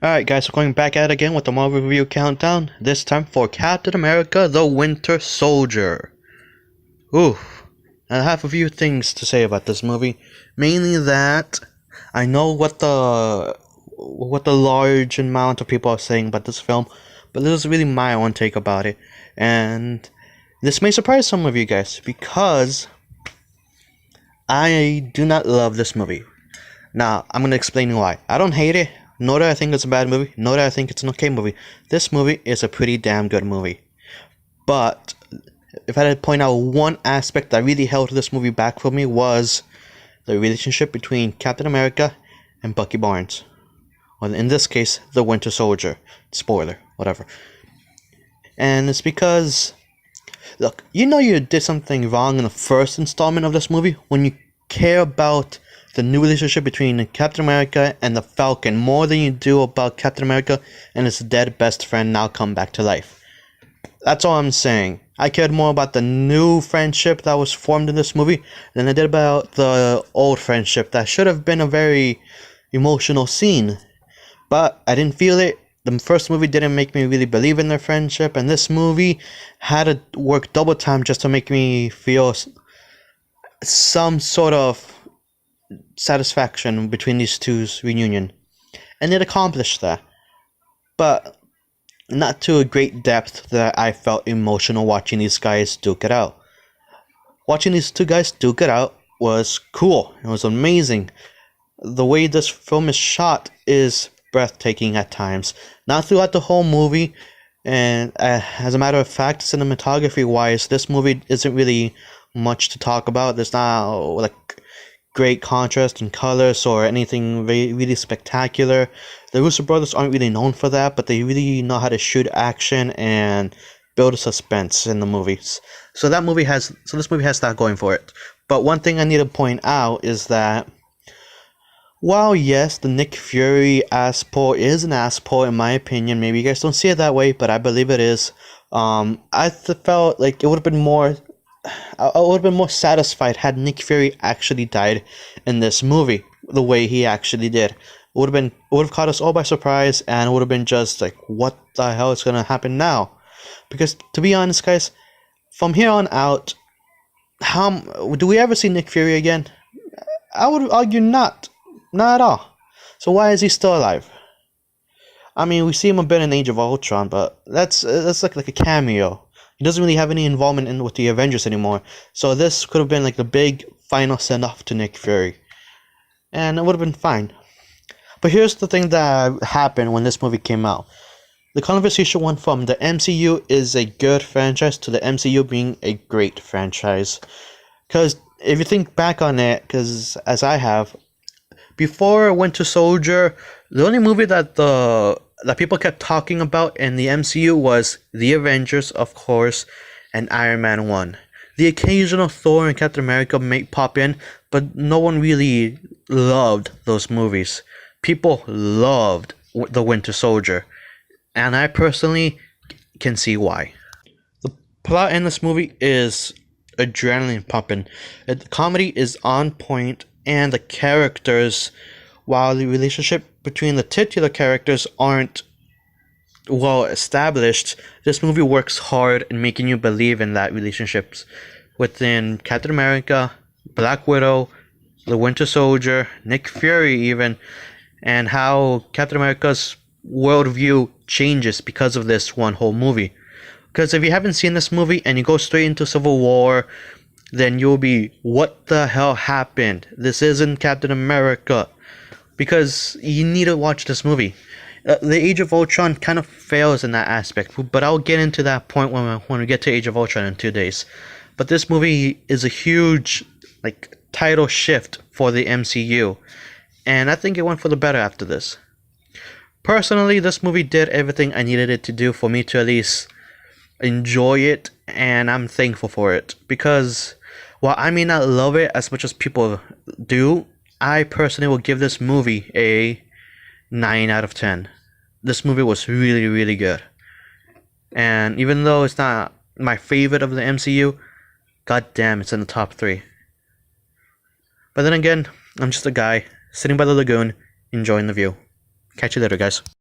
Alright guys, we're going back at it again with the Marvel Review Countdown, this time for Captain America the Winter Soldier. Oof. I have a few things to say about this movie. Mainly that I know what the large amount of people are saying about this film, but this is really my own take about it. And this may surprise some of you guys, because I do not love this movie. Now, I'm going to explain why. I don't hate it, nor do I think it's a bad movie, nor do I think it's an okay movie. This movie is a pretty damn good movie. But if I had to point out one aspect that really held this movie back for me, was the relationship between Captain America and Bucky Barnes. Or in this case, the Winter Soldier. Spoiler, whatever. And it's because, look, you know you did something wrong in the first installment of this movie when you care about the new relationship between Captain America and the Falcon more than you do about Captain America and his dead best friend now come back to life. That's all I'm saying. I cared more about the new friendship that was formed in this movie than I did about the old friendship that should have been a very emotional scene. But I didn't feel it. The first movie didn't make me really believe in their friendship, and this movie had to work double time just to make me feel some sort of satisfaction between these two's reunion. And it accomplished that. But not to a great depth that I felt emotional watching these guys duke it out. Watching these two guys duke it out was cool. It was amazing. The way this film is shot is breathtaking at times. Not throughout the whole movie, and as a matter of fact, cinematography wise, this movie isn't really much to talk about. There's not like great contrast in colors or anything really spectacular. The Russo brothers aren't really known for that, but they really know how to shoot action and build a suspense in the movies. So this movie has that going for it. But one thing I need to point out is that while yes, the Nick Fury asshole is an asshole in my opinion, maybe you guys don't see it that way, but I believe it is. I felt like it would have been more. I would have been more satisfied had Nick Fury actually died in this movie the way he actually did. It would have caught us all by surprise, and it would have been just like, what the hell is gonna happen now? Because to be honest, guys, from here on out, do we ever see Nick Fury again? I would argue not at all. So why is he still alive? I mean, we see him a bit in Age of Ultron, but that's like a cameo. He doesn't really have any involvement with the Avengers anymore. So this could have been like the big final send-off to Nick Fury. And it would have been fine. But here's the thing that happened when this movie came out. The conversation went from the MCU is a good franchise to the MCU being a great franchise. Because if you think back on it, because as I have, before Winter Soldier, the only movie that people kept talking about in the MCU was The Avengers, of course, and Iron Man 1. The occasional Thor and Captain America may pop in, but no one really loved those movies. People loved The Winter Soldier, and I personally can see why. The plot in this movie is adrenaline pumping. The comedy is on point, and the characters, while the relationship between the titular characters aren't well established, this movie works hard in making you believe in that relationships within Captain America, Black Widow, the Winter Soldier, Nick Fury even, and how Captain America's worldview changes because of this one whole movie. Because if you haven't seen this movie and you go straight into Civil War, then you'll be, what the hell happened? This isn't Captain America. Because you need to watch this movie. The Age of Ultron kind of fails in that aspect, but I'll get into that point when we get to Age of Ultron in 2 days. But this movie is a huge title shift for the MCU, and I think it went for the better after this. Personally, this movie did everything I needed it to do for me to at least enjoy it, and I'm thankful for it. Because while I may not love it as much as people do, I personally will give this movie a 9 out of 10. This movie was really, really good. And even though it's not my favorite of the MCU, goddamn, it's in the top 3. But then again, I'm just a guy sitting by the lagoon, enjoying the view. Catch you later, guys.